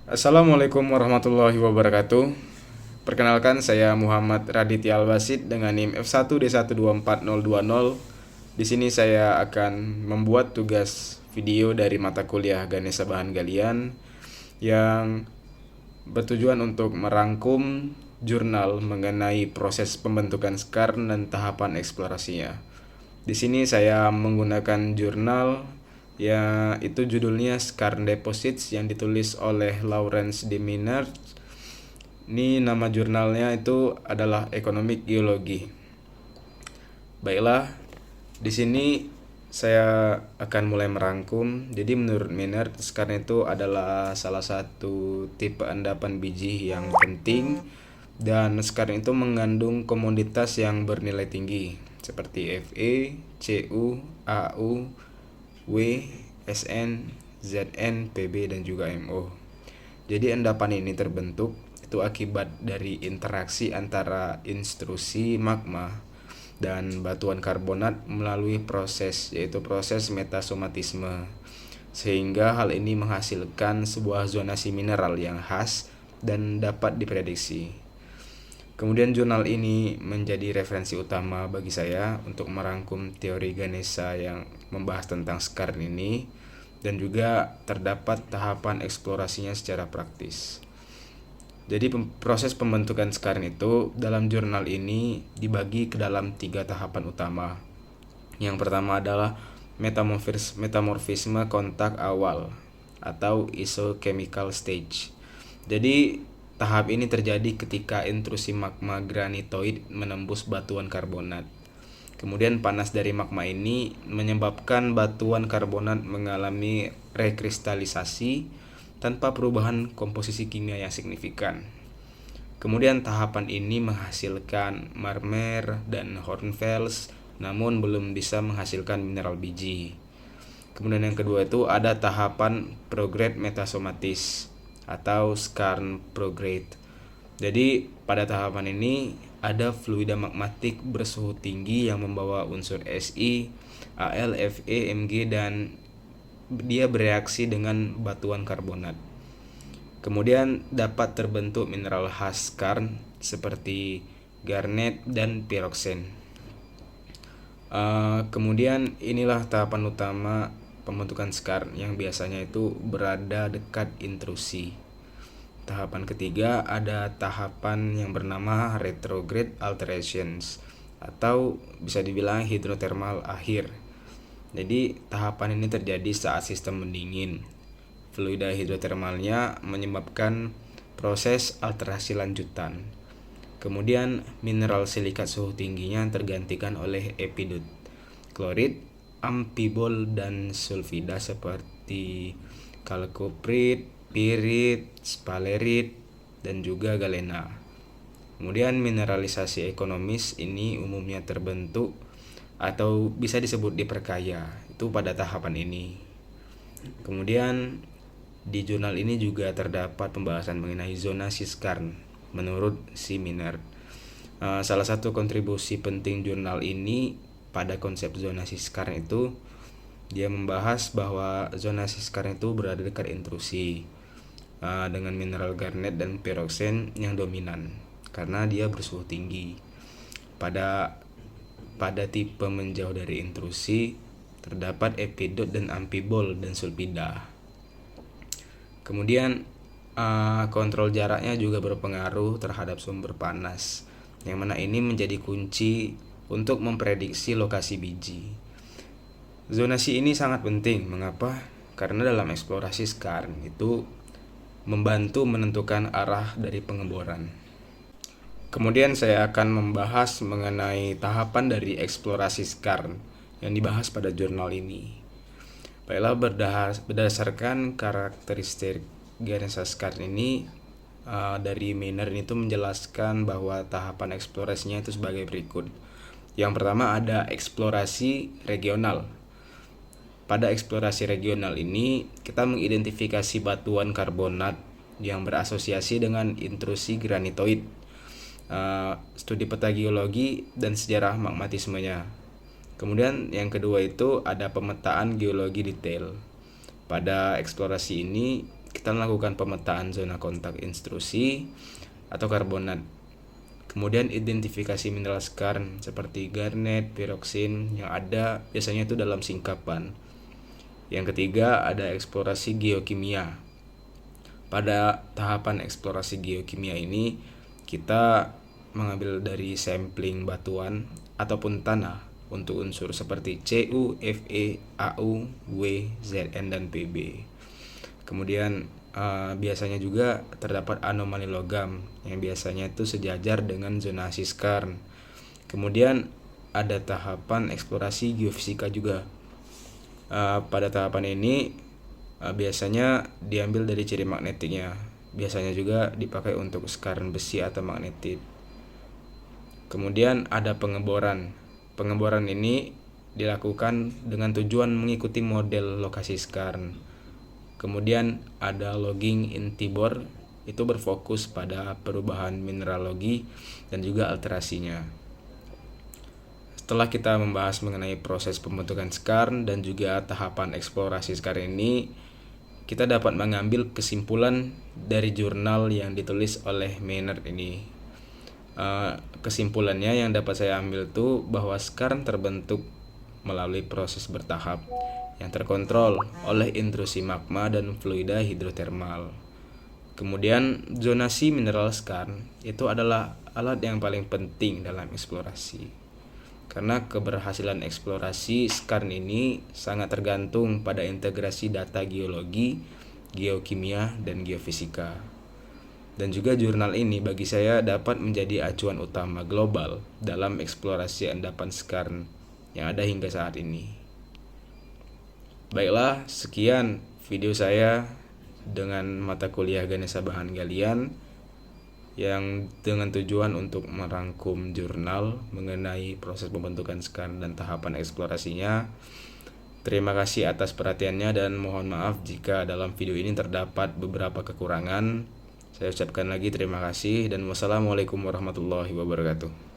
Assalamualaikum warahmatullahi wabarakatuh. Perkenalkan, saya Muhammad Raditya Albasid dengan NIM F1D1240020. Di sini saya akan membuat tugas video dari mata kuliah Ganesha Bahan Galian yang bertujuan untuk merangkum jurnal mengenai proses pembentukan skarn dan tahapan eksplorasinya. Di sini saya menggunakan jurnal ya itu judulnya Skarn Deposits yang ditulis oleh Lawrence de Minard. Ini nama jurnalnya itu adalah Economic Geology. Baiklah, di sini saya akan mulai merangkum. Jadi menurut Minard, skarn itu adalah salah satu tipe endapan biji yang penting, dan skarn itu mengandung komoditas yang bernilai tinggi seperti Fe, Cu, Au, W, Sn, Zn, Pb, dan juga Mo. Jadi endapan ini terbentuk itu akibat dari interaksi antara intrusi magma dan batuan karbonat melalui proses, yaitu proses metasomatisme, sehingga hal ini menghasilkan sebuah zonasi mineral yang khas dan dapat diprediksi. Kemudian jurnal ini menjadi referensi utama bagi saya untuk merangkum teori Ganesha yang membahas tentang skarn ini, dan juga terdapat tahapan eksplorasinya secara praktis. Jadi proses pembentukan skarn itu dalam jurnal ini dibagi ke dalam 3 tahapan utama. Yang pertama adalah metamorfisme kontak awal atau isochemical stage. Jadi tahap ini terjadi ketika intrusi magma granitoid menembus batuan karbonat. Kemudian panas dari magma ini menyebabkan batuan karbonat mengalami rekristalisasi tanpa perubahan komposisi kimia yang signifikan. Kemudian tahapan ini menghasilkan marmer dan hornfels, namun belum bisa menghasilkan mineral biji. Kemudian yang kedua itu ada tahapan prograde metasomatis atau skarn prograde. Jadi pada tahapan ini ada fluida magmatik bersuhu tinggi yang membawa unsur Si, Al, Fe, Mg, dan dia bereaksi dengan batuan karbonat. Kemudian dapat terbentuk mineral khas skarn seperti garnet dan pyroxene. Kemudian inilah tahapan utama pembentukan skarn yang biasanya itu berada dekat intrusi. Tahapan ketiga ada tahapan yang bernama retrograde alterations atau bisa dibilang hidrotermal akhir. Jadi tahapan ini terjadi saat sistem mendingin. Fluida hidrotermalnya menyebabkan proses alterasi lanjutan. Kemudian mineral silikat suhu tingginya tergantikan oleh epidot, klorid, ampibol, dan sulfida seperti kalkoprit, pirit, spalerit, dan juga galena. Kemudian mineralisasi ekonomis ini umumnya terbentuk atau bisa disebut diperkaya itu pada tahapan ini. Kemudian di jurnal ini juga terdapat pembahasan mengenai zonasi skarn menurut si Minard. Salah satu kontribusi penting jurnal ini pada konsep zonasi skarn itu dia membahas bahwa zonasi skarn itu berada dekat intrusi dengan mineral garnet dan pyroxene yang dominan karena dia bersuhu tinggi. Pada tipe menjauh dari intrusi terdapat epidot dan ampibol dan sulfida. Kemudian kontrol jaraknya juga berpengaruh terhadap sumber panas, yang mana ini menjadi kunci untuk memprediksi lokasi biji. Zonasi ini sangat penting. Mengapa? Karena dalam eksplorasi skarn itu membantu menentukan arah dari pengeboran. Kemudian saya akan membahas mengenai tahapan dari eksplorasi skarn yang dibahas pada jurnal ini. Baiklah, berdasarkan karakteristik Ganesha skarn ini, dari Minard itu menjelaskan bahwa tahapan eksplorasinya itu sebagai berikut. Yang pertama ada eksplorasi regional. Pada eksplorasi regional ini kita mengidentifikasi batuan karbonat yang berasosiasi dengan intrusi granitoid, studi peta geologi dan sejarah magmatismenya. Kemudian yang kedua itu ada pemetaan geologi detail. Pada eksplorasi ini kita melakukan pemetaan zona kontak intrusi atau karbonat. Kemudian identifikasi mineral skarn seperti garnet, piroksin yang ada biasanya itu dalam singkapan. Yang ketiga ada eksplorasi geokimia. Pada tahapan eksplorasi geokimia ini kita mengambil dari sampling batuan ataupun tanah untuk unsur seperti Cu, Fe, Au, W, Zn, dan Pb. Kemudian biasanya juga terdapat anomali logam yang biasanya itu sejajar dengan zonasi skarn. Kemudian ada tahapan eksplorasi geofisika juga. Pada tahapan ini biasanya diambil dari ciri magnetiknya. Biasanya juga dipakai untuk skarn besi atau magnetit. Kemudian ada pengeboran. Pengeboran ini dilakukan dengan tujuan mengikuti model lokasi skarn. Kemudian ada logging in Tibor, itu berfokus pada perubahan mineralogi dan juga alterasinya. Setelah kita membahas mengenai proses pembentukan skarn dan juga tahapan eksplorasi skarn ini, kita dapat mengambil kesimpulan dari jurnal yang ditulis oleh Maynard ini. Kesimpulannya yang dapat saya ambil itu bahwa skarn terbentuk melalui proses bertahap yang terkontrol oleh intrusi magma dan fluida hidrotermal. Kemudian zonasi mineral skarn itu adalah alat yang paling penting dalam eksplorasi. Karena keberhasilan eksplorasi skarn ini sangat tergantung pada integrasi data geologi, geokimia, dan geofisika. Dan juga jurnal ini bagi saya dapat menjadi acuan utama global dalam eksplorasi endapan skarn yang ada hingga saat ini. Baiklah, sekian video saya dengan mata kuliah Ganesha Bahan Galian yang dengan tujuan untuk merangkum jurnal mengenai proses pembentukan skarn dan tahapan eksplorasinya. Terima kasih atas perhatiannya dan mohon maaf jika dalam video ini terdapat beberapa kekurangan. Saya ucapkan lagi terima kasih dan wassalamualaikum warahmatullahi wabarakatuh.